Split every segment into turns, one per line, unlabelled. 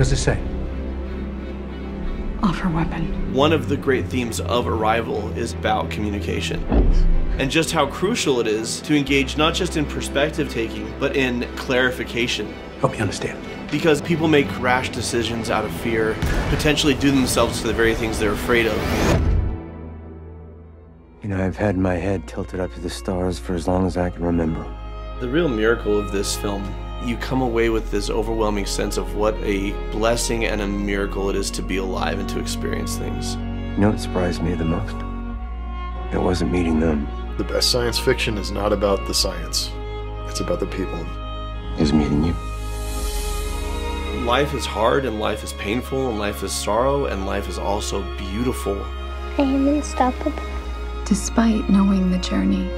does it say?
Offer weapon.
One of the great themes of Arrival is about communication and just how crucial it is to engage not just in perspective taking, but in clarification.
Help me understand.
Because people make rash decisions out of fear, potentially do themselves to the very things they're afraid of.
You know, I've had my head tilted up to the stars for as long as I can remember.
The real miracle of this film, you come away with this overwhelming sense of what a blessing and a miracle it is to be alive and to experience things.
You know what surprised me the most? It wasn't meeting them.
The best science fiction is not about the science. It's about the people.
Is meeting you.
Life is hard, and life is painful, and life is sorrow, and life is also beautiful.
I am unstoppable.
Despite knowing the journey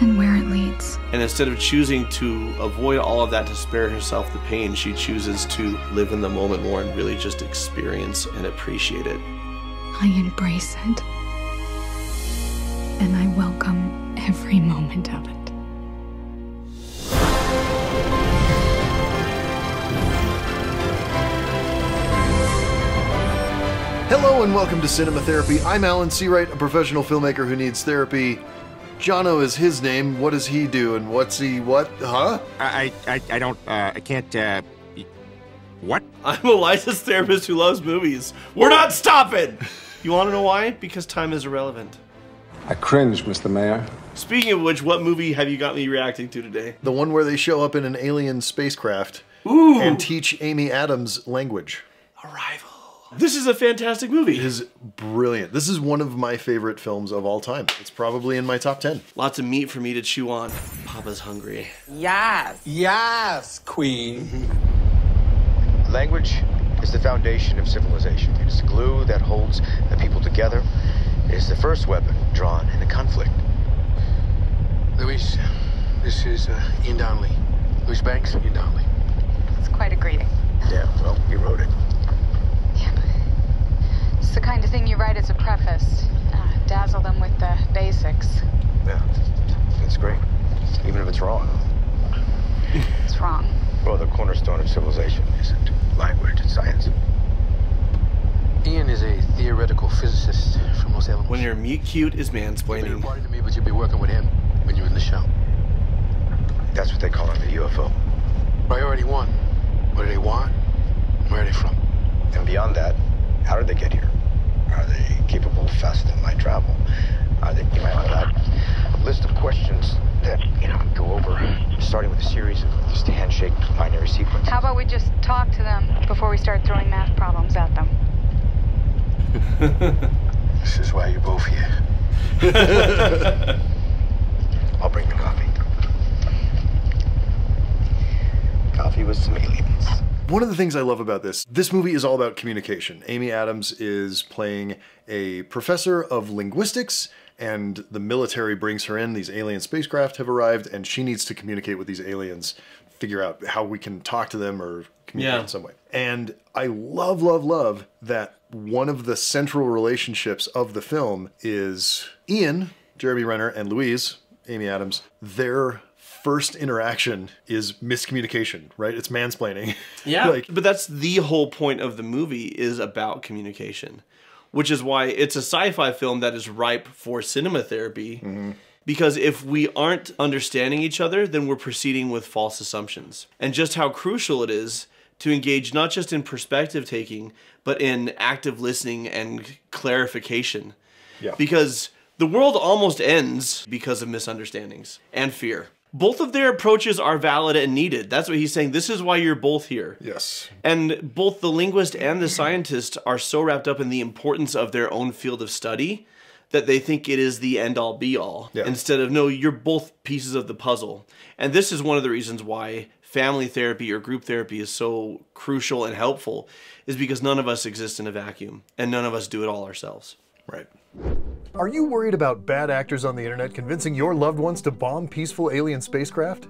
and where it leads.
And instead of choosing to avoid all of that to spare herself the pain, she chooses to live in the moment more and really just experience and appreciate it.
I embrace it. And I welcome every moment of it.
Hello and welcome to Cinema Therapy. I'm Alan Seawright, a professional filmmaker who needs therapy. Jono is his name. What does he do and what's he, what, huh?
I can't, what?
I'm a licensed therapist who loves movies. We're not stopping! You want to know why? Because time is irrelevant.
I cringe, Mr. Mayor.
Speaking of which, what movie have you got me reacting to today?
The one where they show up in an alien spacecraft
Ooh.
and teach Amy Adams language.
Arrival. This is a fantastic movie.
It is brilliant. This is one of my favorite films of all time. It's probably in my top 10.
Lots of meat for me to chew on. Papa's hungry.
Yes.
Yes, Queen.
Language is the foundation of civilization. It is the glue that holds the people together. It is the first weapon drawn in a conflict.
Louise, this is Ian Donnelly. Louise Banks, Ian Donnelly.
It's quite a greeting.
Yeah, well, he wrote it.
Yeah, but it's the kind of thing you write as a preface. Dazzle them with the basics.
Yeah, that's great. Even if it's wrong.
It's wrong.
Well, the cornerstone of civilization isn't language, it's science.
Ian is a theoretical physicist from Los Alamos.
When your meat cute is mansplaining.
You're reporting to me, but you'll be working with him when you're in the show.
That's what they call it, the UFO.
Priority one. What do they want? Where are they from?
And beyond that, how did they get here? Are they capable of faster than light travel? Are they, you might know that list of questions that, go over, starting with a series of just a handshake binary sequence.
How about we just talk to them before we start throwing math problems at them?
This is why you're both here.
I'll bring the coffee. Coffee with some aliens.
One of the things I love about this movie is all about communication. Amy Adams is playing a professor of linguistics, and the military brings her in. These alien spacecraft have arrived, and she needs to communicate with these aliens, figure out how we can talk to them or communicate in some way. And I love, love, love that one of the central relationships of the film is Ian, Jeremy Renner, and Louise, Amy Adams. Their first interaction is miscommunication, right? It's mansplaining.
Yeah, but that's the whole point of the movie, is about communication, which is why it's a sci-fi film that is ripe for cinema therapy. Mm-hmm. Because if we aren't understanding each other, then we're proceeding with false assumptions. And just how crucial it is to engage not just in perspective taking, but in active listening and clarification. Yeah. Because the world almost ends because of misunderstandings and fear. Both of their approaches are valid and needed. That's what he's saying. This is why you're both here.
Yes.
And both the linguist and the scientist are so wrapped up in the importance of their own field of study that they think it is the end-all be-all. Yeah. Instead of, no, you're both pieces of the puzzle. And this is one of the reasons why family therapy or group therapy is so crucial and helpful, is because none of us exist in a vacuum, and none of us do it all ourselves.
Right. Are you worried about bad actors on the internet convincing your loved ones to bomb peaceful alien spacecraft?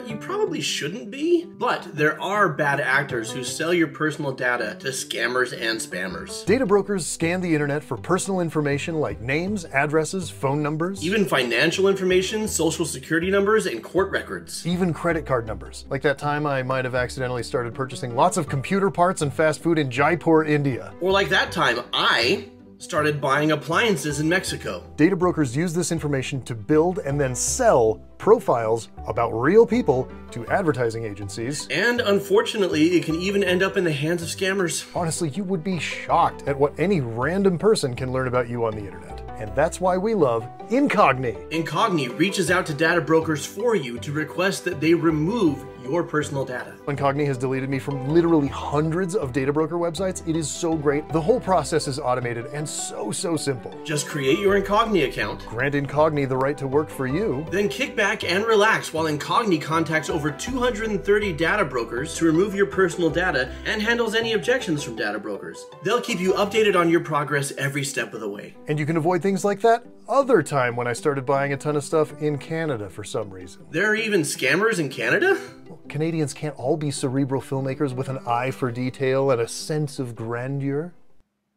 you probably shouldn't be, but there are bad actors who sell your personal data to scammers and spammers.
Data brokers scan the internet for personal information like names, addresses, phone numbers.
Even financial information, social security numbers, and court records.
Even credit card numbers. Like that time I might have accidentally started purchasing lots of computer parts and fast food in Jaipur, India.
Or like that time I started buying appliances in Mexico.
Data brokers use this information to build and then sell profiles about real people to advertising agencies.
And unfortunately, it can even end up in the hands of scammers.
Honestly, you would be shocked at what any random person can learn about you on the internet. And that's why we love Incogni.
Incogni reaches out to data brokers for you to request that they remove your personal data.
Incogni has deleted me from literally hundreds of data broker websites. It is so great. The whole process is automated and so simple.
Just create your Incogni account.
Grant Incogni the right to work for you.
Then kick back and relax while Incogni contacts over 230 data brokers to remove your personal data and handles any objections from data brokers. They'll keep you updated on your progress every step of the way.
And you can avoid things like that other time when I started buying a ton of stuff in Canada for some reason.
There are even scammers in Canada?
Well, Canadians can't all be cerebral filmmakers with an eye for detail and a sense of grandeur.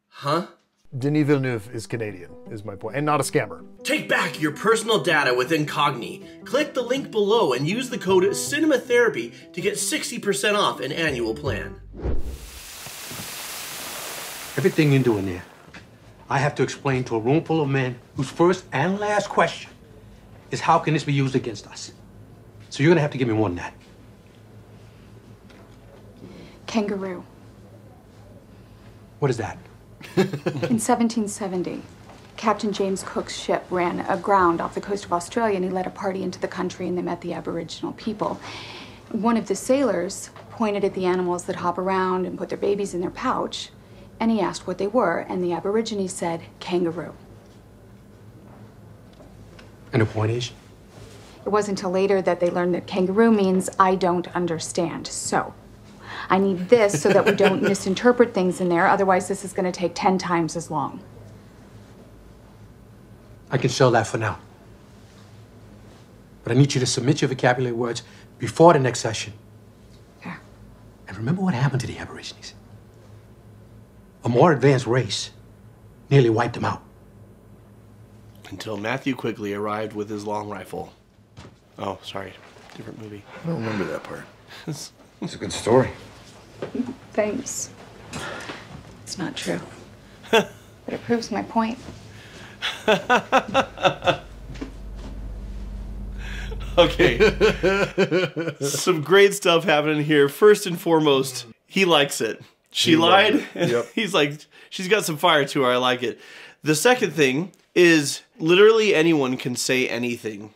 Huh?
Denis Villeneuve is Canadian, is my point, and not a scammer.
Take back your personal data with Incogni. Click the link below and use the code CINEMATHERAPY to get 60% off an annual plan.
Everything you're doing there, I have to explain to a room full of men whose first and last question is how can this be used against us? So you're gonna have to give me more than that.
Kangaroo.
What is that?
In 1770, Captain James Cook's ship ran aground off the coast of Australia, and he led a party into the country, and they met the Aboriginal people. One of the sailors pointed at the animals that hop around and put their babies in their pouch, and he asked what they were, and the Aborigines said, kangaroo.
And the point is?
It wasn't until later that they learned that kangaroo means I don't understand. So I need this so that we don't misinterpret things in there. Otherwise, this is going to take 10 times as long.
I can sell that for now. But I need you to submit your vocabulary words before the next session.
Yeah.
And remember what happened to the Aborigines. A more advanced race nearly wiped them out.
Until Matthew Quigley arrived with his long rifle. Oh, sorry. Different movie.
I don't remember that part.
It's a good story.
Thanks. It's not true. But it proves my point.
Okay. Some great stuff happening here. First and foremost, he likes it. She lied.
Yep.
He's like, she's got some fire to her. I like it. The second thing is literally anyone can say anything.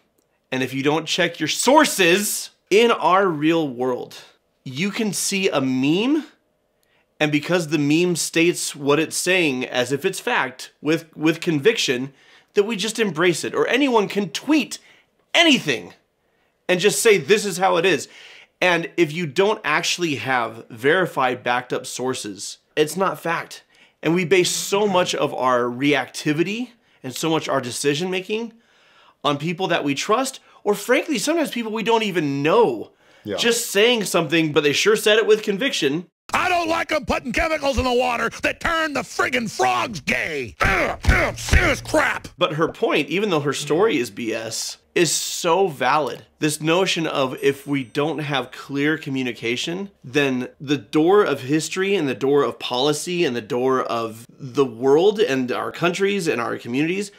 And if you don't check your sources in our real world, you can see a meme, and because the meme states what it's saying as if it's fact with conviction, that we just embrace it. Or anyone can tweet anything and just say this is how it is. And if you don't actually have verified, backed up sources, it's not fact. And we base so much of our reactivity and so much our decision making on people that we trust, or frankly, sometimes people we don't even know.
Yeah.
Just saying something, but they sure said it with conviction.
I don't like them putting chemicals in the water that turn the friggin' frogs gay. Serious crap.
But her point, even though her story is BS, is so valid. This notion of if we don't have clear communication, then the door of history and the door of policy and the door of the world and our countries and our communities,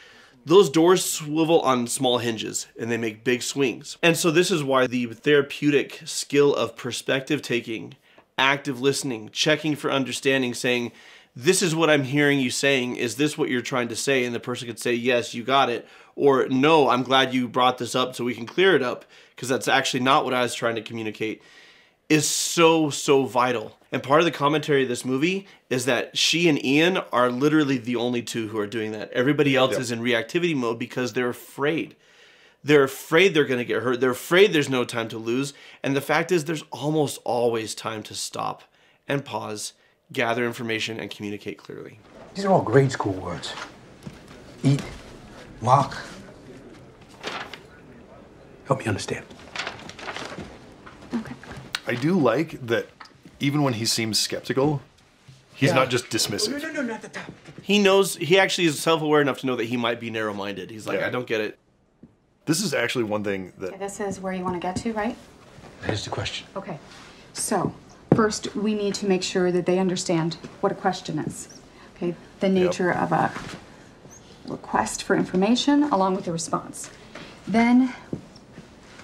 those doors swivel on small hinges and they make big swings. And so this is why the therapeutic skill of perspective taking, active listening, checking for understanding, saying, this is what I'm hearing you saying. Is this what you're trying to say? And the person could say, yes, you got it. Or no, I'm glad you brought this up so we can clear it up because that's actually not what I was trying to communicate, is so, so vital. And part of the commentary of this movie is that she and Ian are literally the only two who are doing that. Everybody else is in reactivity mode because they're afraid. They're afraid they're going to get hurt. They're afraid there's no time to lose. And the fact is there's almost always time to stop and pause, gather information, and communicate clearly.
These are all grade school words. Eat, walk. Help me understand.
I do like that even when he seems skeptical, he's not just dismissive.
No, not the top.
He knows, he actually is self-aware enough to know that he might be narrow-minded. He's like, I don't get it.
This is actually one thing that...
This is where you want to get to, right?
Here's the question.
Okay. So, first, we need to make sure that they understand what a question is. Okay? The nature of a request for information along with the response. Then,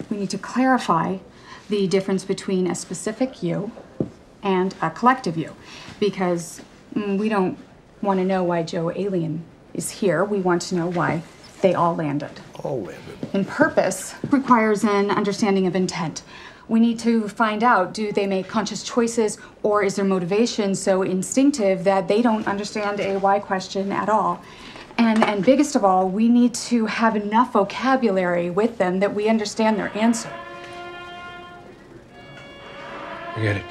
we need to clarify the difference between a specific you and a collective you. Because we don't want to know why Joe Alien is here. We want to know why they all landed.
All landed.
And purpose requires an understanding of intent. We need to find out, do they make conscious choices, or is their motivation so instinctive that they don't understand a why question at all? And biggest of all, we need to have enough vocabulary with them that we understand their answer.
Forget it.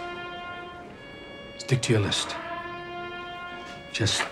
Stick to your list. Just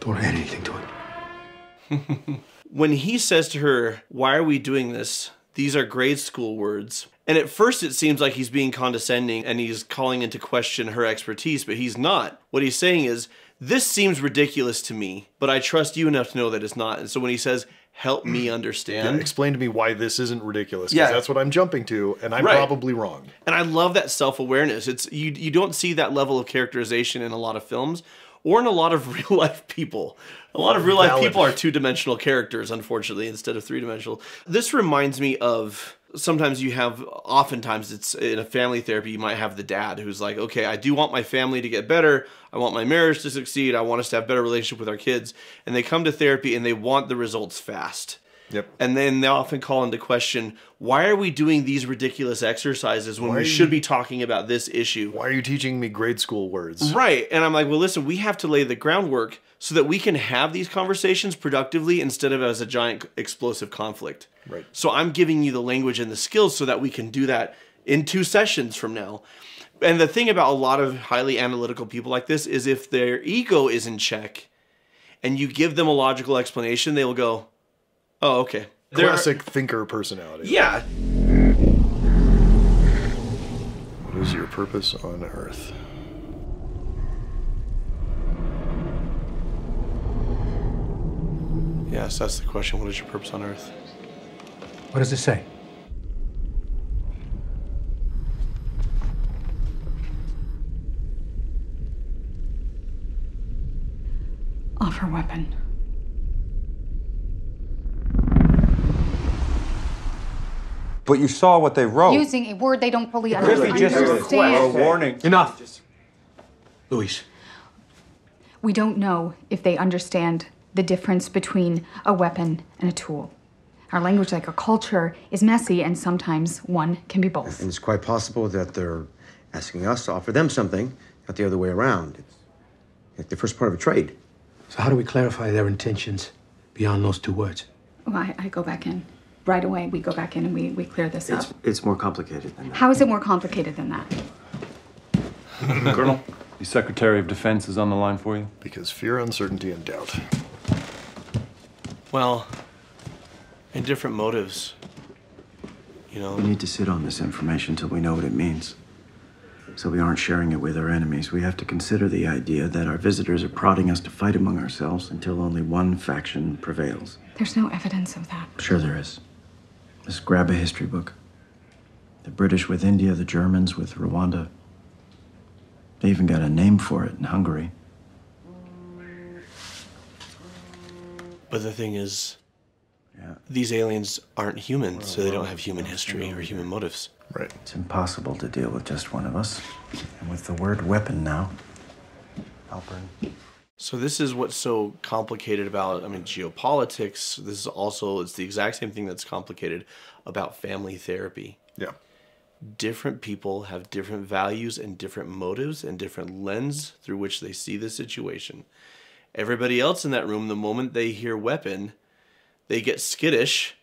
don't add anything to it.
When he says to her, why are we doing this? These are grade school words. And at first it seems like he's being condescending and he's calling into question her expertise, but he's not. What he's saying is, this seems ridiculous to me, but I trust you enough to know that it's not. And so when he says, help me understand.
Yeah, explain to me why this isn't ridiculous, because that's what I'm jumping to, and I'm probably wrong.
And I love that self-awareness. It's you don't see that level of characterization in a lot of films or in a lot of real-life people. A lot of real-life people are two-dimensional characters, unfortunately, instead of three-dimensional. This reminds me of... Sometimes you have, oftentimes it's in a family therapy, you might have the dad who's like, okay, I do want my family to get better. I want my marriage to succeed. I want us to have better relationship with our kids. And they come to therapy and they want the results fast.
Yep.
And then they often call into question, why are we doing these ridiculous exercises when we should be talking about this issue?
Why are you teaching me grade school words?
Right. And I'm like, well, listen, we have to lay the groundwork so that we can have these conversations productively instead of as a giant explosive conflict.
Right.
So I'm giving you the language and the skills so that we can do that in 2 sessions from now. And the thing about a lot of highly analytical people like this is if their ego is in check and you give them a logical explanation, they will go, oh, okay.
Classic thinker personality.
Yeah.
What is your purpose on Earth?
Yes, that's the question. What is your purpose on Earth?
What does it say?
Offer weapon.
But you saw what they wrote.
Using a word they don't fully
Really just
understand.
a warning.
Enough. Luis.
We don't know if they understand the difference between a weapon and a tool. Our language, like our culture, is messy, and sometimes one can be both.
And it's quite possible that they're asking us to offer them something, not the other way around. It's like the first part of a trade.
So how do we clarify their intentions beyond those 2 words?
Well, I go back in. Right away, we go back in and we clear this up.
It's more complicated than that.
How is it more complicated than that?
Colonel, the Secretary of Defense is on the line for you.
Because fear, uncertainty, and doubt.
Well, and different motives. You know?
We need to sit on this information until we know what it means. So we aren't sharing it with our enemies. We have to consider the idea that our visitors are prodding us to fight among ourselves until only one faction prevails.
There's no evidence of that.
Sure there is. Just grab a history book. The British with India, the Germans with Rwanda. They even got a name for it in Hungary.
But the thing is, these aliens aren't human, so they don't have human history or human motives.
Right.
It's impossible to deal with just one of us. And with the word weapon now, Halpern.
So this is what's so complicated about, I mean, geopolitics. This is also, it's the exact same thing that's complicated about family therapy.
Yeah.
Different people have different values and different motives and different lens through which they see the situation. Everybody else in that room, the moment they hear weapon, they get skittish.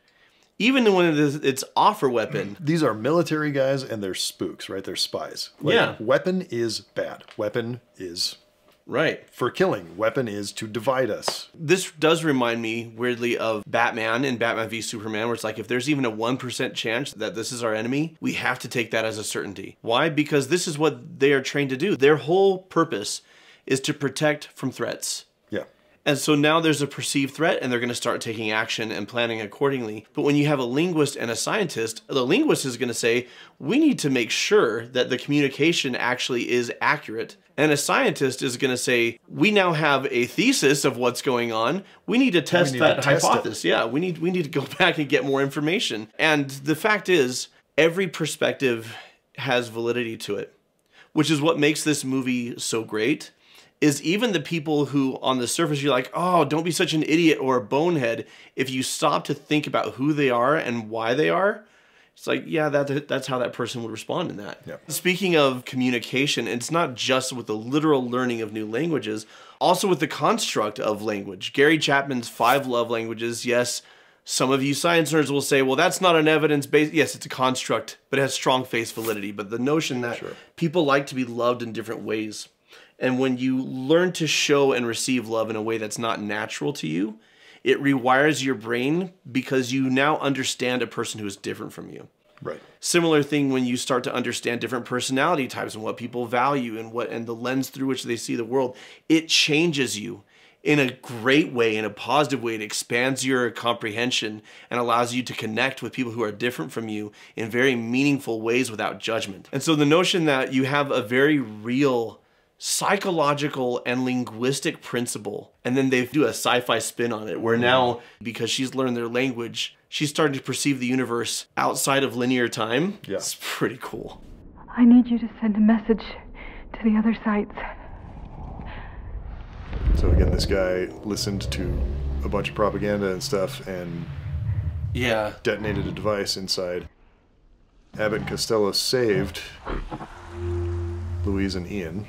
Even when it's offer weapon.
These are military guys and they're spooks, right? They're spies. Like,
yeah.
Weapon is bad. Weapon is
Right.
For killing. Weapon is to divide us.
This does remind me, weirdly, of Batman and Batman v Superman, where it's like, if there's even a 1% chance that this is our enemy, we have to take that as a certainty. Why? Because this is what they are trained to do. Their whole purpose is to protect from threats.
Yeah.
And so now there's a perceived threat, and they're going to start taking action and planning accordingly. But when you have a linguist and a scientist, the linguist is going to say, we need to make sure that the communication actually is accurate. And a scientist is going to say, we now have a thesis of what's going on. We need to test that hypothesis. Yeah, we need to go back and get more information. And the fact is, every perspective has validity to it, which is what makes this movie so great. Is even the people who on the surface you're like, oh, don't be such an idiot or a bonehead. If you stop to think about who they are and why they are, it's like, yeah, that's how that person would respond in that.
Yep.
Speaking of communication, it's not just with the literal learning of new languages, also with the construct of language. Gary Chapman's 5 love languages, yes, some of you science nerds will say, well, that's not an evidence-based, yes, it's a construct, but it has strong face validity. But the notion that people like to be loved in different ways. And when you learn to show and receive love in a way that's not natural to you, it rewires your brain because you now understand a person who is different from you.
Right.
Similar thing when you start to understand different personality types and what people value and the lens through which they see the world. It changes you in a great way, in a positive way. It expands your comprehension and allows you to connect with people who are different from you in very meaningful ways without judgment. And so the notion that you have a very real psychological and linguistic principle, and then they do a sci-fi spin on it, where now, because she's learned their language, she's starting to perceive the universe outside of linear time.
Yeah.
It's pretty cool.
I need you to send a message to the other sites.
So again, this guy listened to a bunch of propaganda and stuff and detonated a device inside. Abbott and Costello saved Louise and Ian,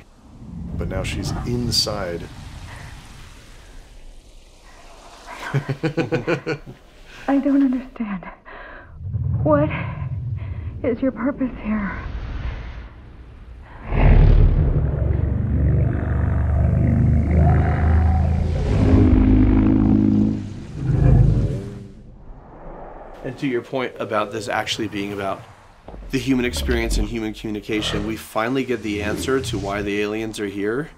but now she's inside.
I don't understand. What is your purpose here?
And to your point about this actually being about the human experience and human communication, we finally get the answer to why the aliens are here.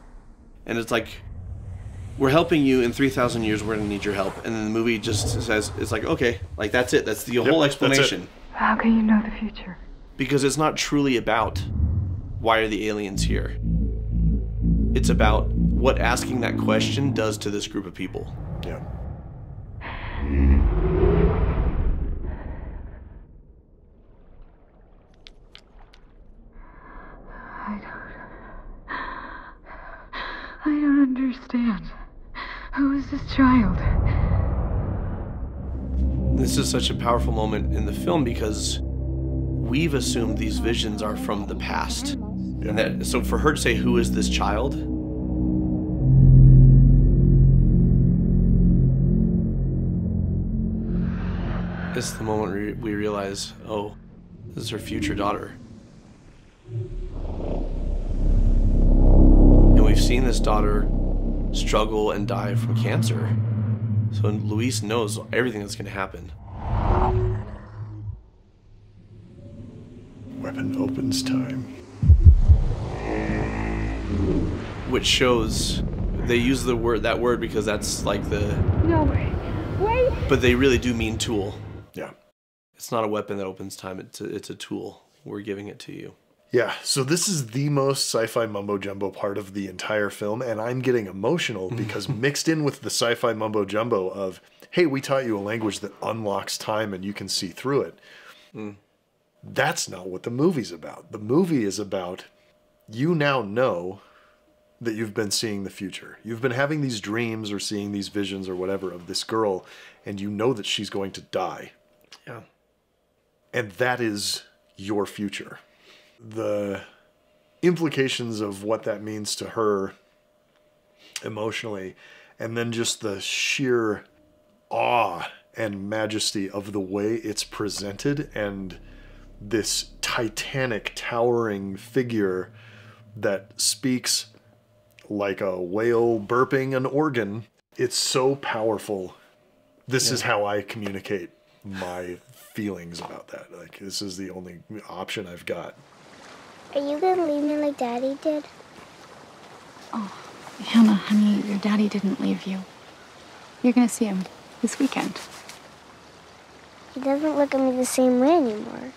And it's like, we're helping you. In 3,000 years, we're going to need your help. And then the movie just says, it's like, okay, like that's it. That's the whole explanation.
How can you know the future?
Because it's not truly about why are the aliens here. It's about what asking that question does to this group of people.
Yeah.
I don't understand. Who is this child?
This is such a powerful moment in the film because we've assumed these visions are from the past. And that, so for her to say, who is this child? It's the moment we realize, oh, this is her future daughter. And we've seen this daughter struggle and die from cancer. So Louise knows everything that's going to happen.
Weapon opens time.
Which shows they use that word because that's like the...
No, wait!
But they really do mean tool.
Yeah.
It's not a weapon that opens time, it's a tool. We're giving it to you.
Yeah, so this is the most sci-fi mumbo-jumbo part of the entire film, and I'm getting emotional because mixed in with the sci-fi mumbo-jumbo of, hey, we taught you a language that unlocks time and you can see through it. That's not what the movie's about. The movie is about, you now know that you've been seeing the future. You've been having these dreams or seeing these visions or whatever of this girl, and you know that she's going to die.
Yeah.
And that is your future. The implications of what that means to her emotionally, and then just the sheer awe and majesty of the way it's presented, and this titanic, towering figure that speaks like a whale burping an organ. It's so powerful. This is how I communicate my feelings about that. Like, this is the only option I've got.
Are you gonna leave me like Daddy did?
Oh, Hannah, honey, your daddy didn't leave you. You're gonna see him this weekend.
He doesn't look at me the same way anymore.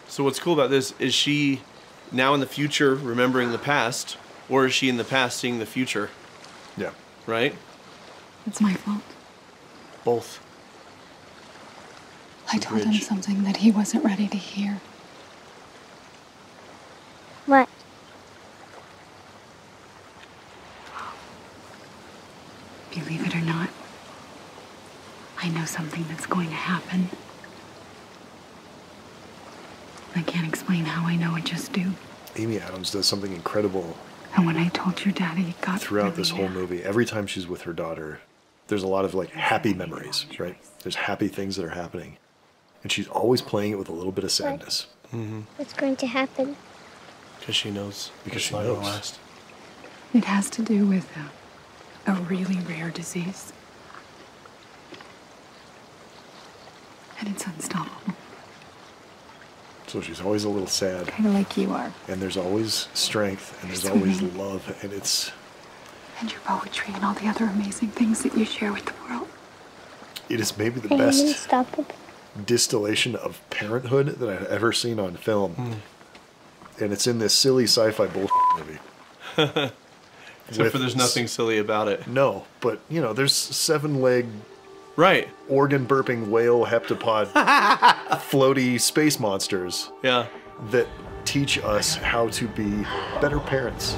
So what's cool about this is she now in the future remembering the past, or is she in the past seeing the future?
Yeah.
Right?
It's my fault.
Both.
I told him something that he wasn't ready to hear.
What?
Believe it or not, I know something that's going to happen. I can't explain how I know, I just do.
Amy Adams does something incredible.
And when I told your daddy, it got
throughout
really
this whole movie. Every time she's with her daughter, there's a lot of like happy memories, right? There's happy things that are happening. And she's always playing it with a little bit of sadness.
What's going to happen?
Because she knows.
Because she
it's not gonna
knows.
last.
It has to do with a really rare disease. And it's unstoppable.
So she's always a little sad.
Kind of like you are.
And there's always strength, and there's
You're
always
swimming.
love, and it's...
And your poetry and all the other amazing things that you share with the world.
It is maybe the
I am
best
unstoppable.
distillation of parenthood that I've ever seen on film. And it's in this silly sci-fi bullshit movie.
Except for there's nothing silly about it.
No, but, you know, there's 7-leg...
Right.
Organ-burping whale heptapod floaty space monsters.
Yeah.
That teach us how to be better parents.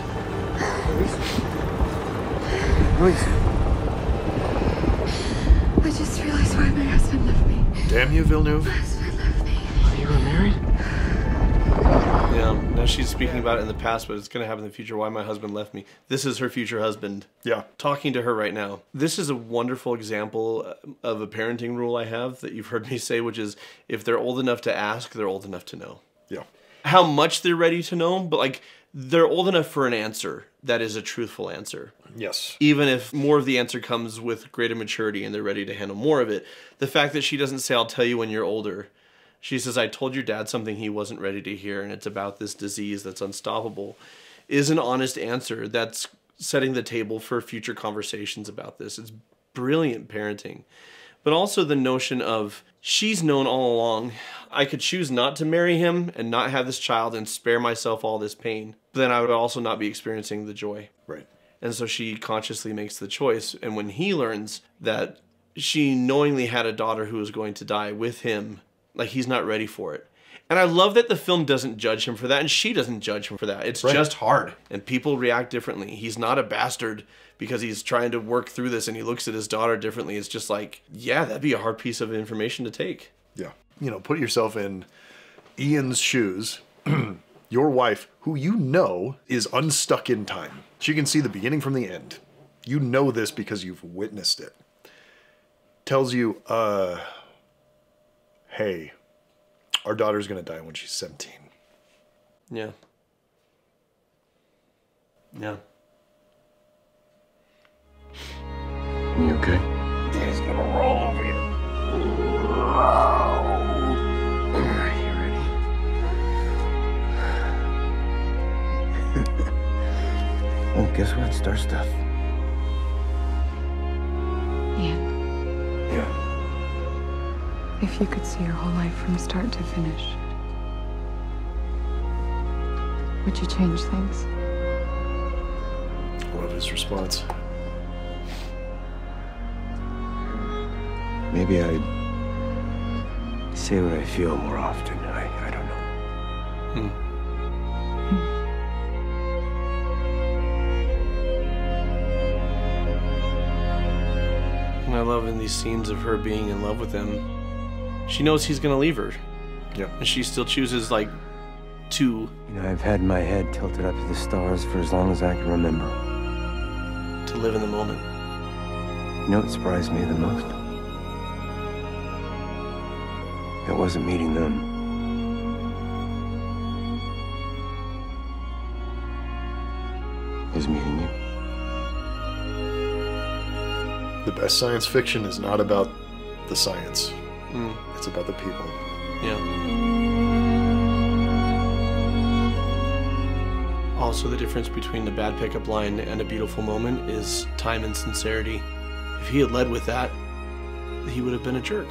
I just realized why my husband left me.
Damn you, Villeneuve.
You were married? Yeah, now she's speaking about it in the past, but it's going to happen in the future. Why my husband left me. This is her future husband.
Yeah.
Talking to her right now. This is a wonderful example of a parenting rule I have that you've heard me say, which is if they're old enough to ask, they're old enough to know.
Yeah.
How much they're ready to know, but like they're old enough for an answer that is a truthful answer.
Yes.
Even if more of the answer comes with greater maturity and they're ready to handle more of it. The fact that she doesn't say, I'll tell you when you're older. She says, I told your dad something he wasn't ready to hear, and it's about this disease that's unstoppable, is an honest answer that's setting the table for future conversations about this. It's brilliant parenting. But also the notion of, she's known all along, I could choose not to marry him and not have this child and spare myself all this pain, but then I would also not be experiencing the joy.
Right.
And so she consciously makes the choice. And when he learns that she knowingly had a daughter who was going to die with him, like he's not ready for it. And I love that the film doesn't judge him for that, and she doesn't judge him for that. It's just hard, and people react differently. He's not a bastard because he's trying to work through this, and he looks at his daughter differently. It's just like, yeah, that'd be a hard piece of information to take.
Yeah. You know, put yourself in Ian's shoes. Your wife, who you know is unstuck in time. She can see the beginning from the end. You know this because you've witnessed it. Tells you, hey, our daughter's gonna die when she's 17.
Yeah. Yeah.
You okay?
He's gonna roll over you.
Oh, guess what? Star stuff.
Ian,
Yeah.
if you could see your whole life from start to finish, would you change things?
I love his response.
Maybe I'd say what I feel more often. I don't know.
And I love in these scenes of her being in love with him, she knows he's gonna leave her.
Yeah.
And she still chooses, like, to...
You know, I've had my head tilted up to the stars for as long as I can remember.
to live in the moment.
You know what surprised me the most? It wasn't meeting them. It was meeting you.
The best science fiction is not about the science. It's about the people.
Yeah. Also, the difference between the bad pickup line and a beautiful moment is time and sincerity. If he had led with that, he would have been a jerk.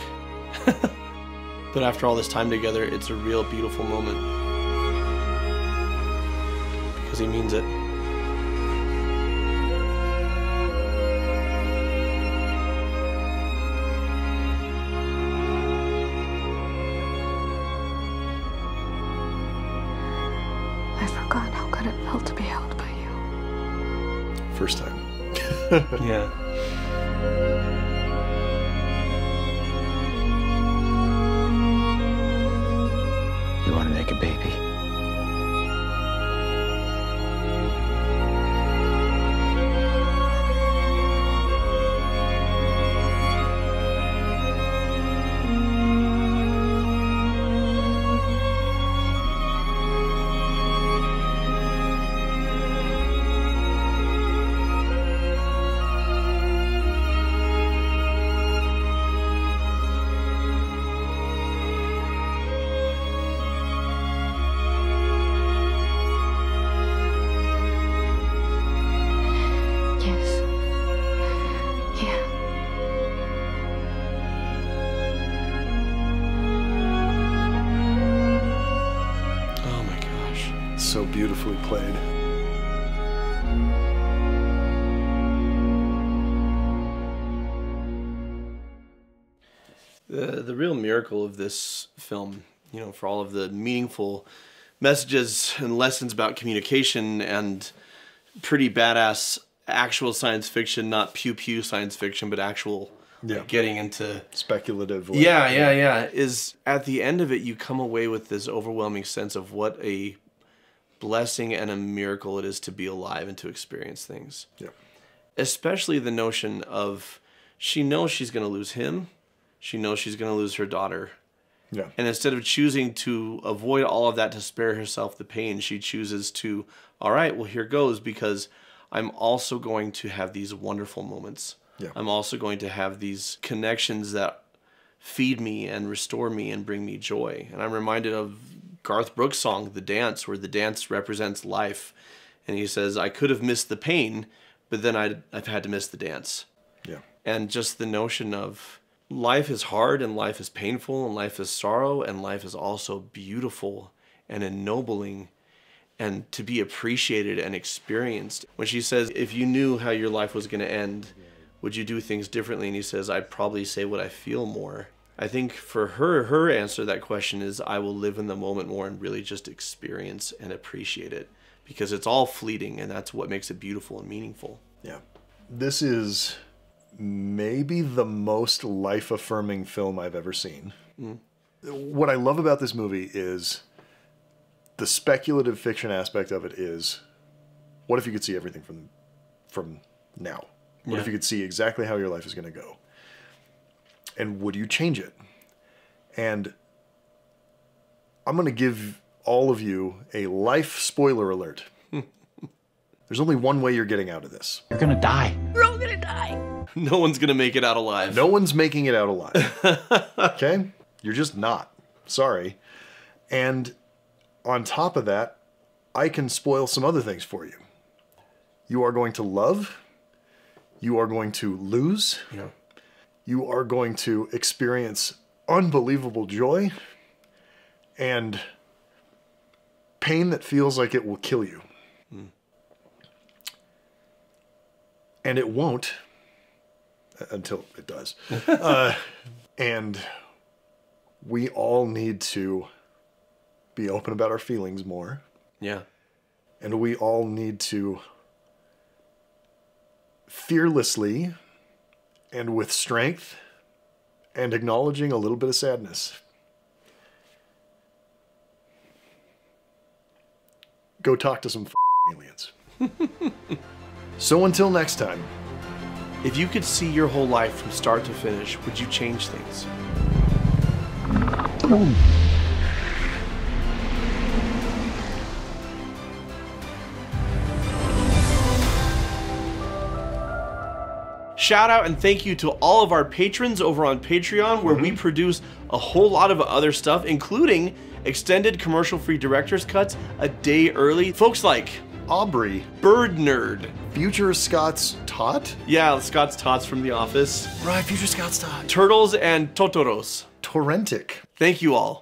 But after all this time together, it's a real beautiful moment. Because he means it.
I forgot how good it felt to be held by you.
First time.
Yeah.
You want to make a baby?
Yes. Yeah.
Oh my gosh.
So beautifully played.
The real miracle of this film, you know, for all of the meaningful messages and lessons about communication and pretty badass actual science fiction, not pew-pew science fiction, but actual like, getting into
speculative.
Yeah, is at the end of it, you come away with this overwhelming sense of what a blessing and a miracle it is to be alive and to experience things.
Yeah.
Especially the notion of she knows she's going to lose him. She knows she's going to lose her daughter.
Yeah.
And instead of choosing to avoid all of that to spare herself the pain, she chooses to, all right, well, here goes, because I'm also going to have these wonderful moments.
Yeah.
I'm also going to have these connections that feed me and restore me and bring me joy. And I'm reminded of Garth Brooks' song, The Dance, where the dance represents life. And he says, I could have missed the pain, but then I've had to miss the dance.
Yeah.
And just the notion of life is hard and life is painful and life is sorrow and life is also beautiful and ennobling and to be appreciated and experienced. When she says, if you knew how your life was going to end, would you do things differently? And he says, I'd probably say what I feel more. I think for her answer to that question is, I will live in the moment more and really just experience and appreciate it, because it's all fleeting and that's what makes it beautiful and meaningful.
Yeah. This is maybe the most life-affirming film I've ever seen. What I love about this movie is the speculative fiction aspect of it is, what if you could see everything from now? What if you could see exactly how your life is going to go? And would you change it? And I'm going to give all of you a life spoiler alert. There's only one way you're getting out of this.
You're gonna die.
We're all gonna die.
No one's going to make it out alive.
No one's making it out alive. Okay? You're just not. Sorry. And on top of that, I can spoil some other things for you. You are going to love. You are going to lose.
Yeah.
You are going to experience unbelievable joy and pain that feels like it will kill you. And it won't until it does. And we all need to be open about our feelings more.
Yeah.
And we all need to fearlessly and with strength and acknowledging a little bit of sadness, go talk to some aliens. So until next time.
If you could see your whole life from start to finish, would you change things? shout out and thank you to all of our patrons over on Patreon, where we produce a whole lot of other stuff, including extended commercial-free director's cuts a day early. Folks like
Aubrey,
Bird Nerd,
Future Scott's Tot?
Yeah, Scott's Tots from The Office.
Right, Future Scott's Tot.
Turtles and Totoros.
Torrentic.
Thank you all.